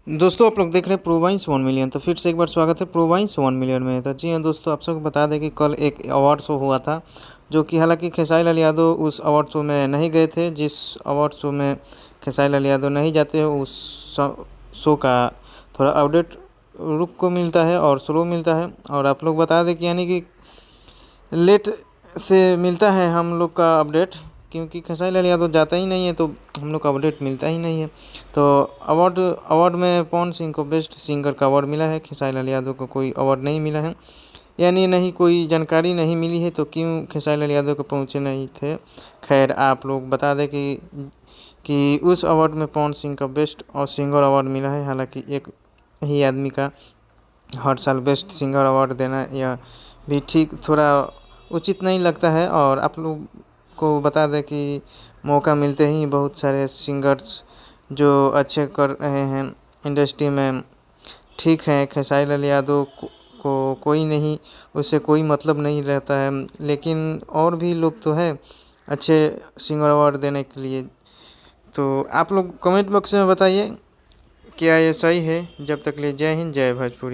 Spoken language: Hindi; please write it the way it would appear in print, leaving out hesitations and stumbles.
दोस्तों आप लोग देख रहे हैं प्रोवाइंस 1 मिलियन। तो फिर से एक बार स्वागत है प्रोवाइंस 1 मिलियन में। तो जी हाँ दोस्तों, आप सबको बता दें कि कल एक अवार्ड शो हुआ था, जो कि हालांकि खेसारी लाल यादव उस अवार्ड शो में नहीं गए थे। जिस अवार्ड शो में खेसारी लाल यादव नहीं जाते हैं, उस शो का थोड़ा अपडेट रुक को मिलता है और स्लो मिलता है। और आप लोग बता दें कि यानी कि लेट से मिलता है हम लोग का अपडेट, क्योंकि खेसारी लाल यादव जाता ही नहीं है, तो हम लोग का अपडेट मिलता ही नहीं है। तो अवार्ड अवार्ड में पवन सिंह को बेस्ट सिंगर का अवार्ड मिला है, खेसारी लाल यादव को कोई अवार्ड नहीं मिला है, यानी नहीं कोई जानकारी नहीं मिली है। तो क्यों खेसारी लाल यादव को पहुँचे नहीं थे। खैर आप लोग बता दें कि उस अवार्ड में पवन सिंह का बेस्ट और सिंगर अवार्ड मिला है। हालांकि एक ही आदमी का हर साल बेस्ट सिंगर अवार्ड देना यह भी ठीक थोड़ा उचित नहीं लगता है। और आप लोग को बता दें कि मौका मिलते ही बहुत सारे सिंगर्स जो अच्छे कर रहे हैं इंडस्ट्री में, ठीक है खेसारी लाल यादव को कोई नहीं, उससे कोई मतलब नहीं रहता है, लेकिन और भी लोग तो है अच्छे सिंगर अवार्ड देने के लिए। तो आप लोग कमेंट बॉक्स में बताइए क्या ये सही है। जब तक ले जय हिंद, जय भोजपुरी।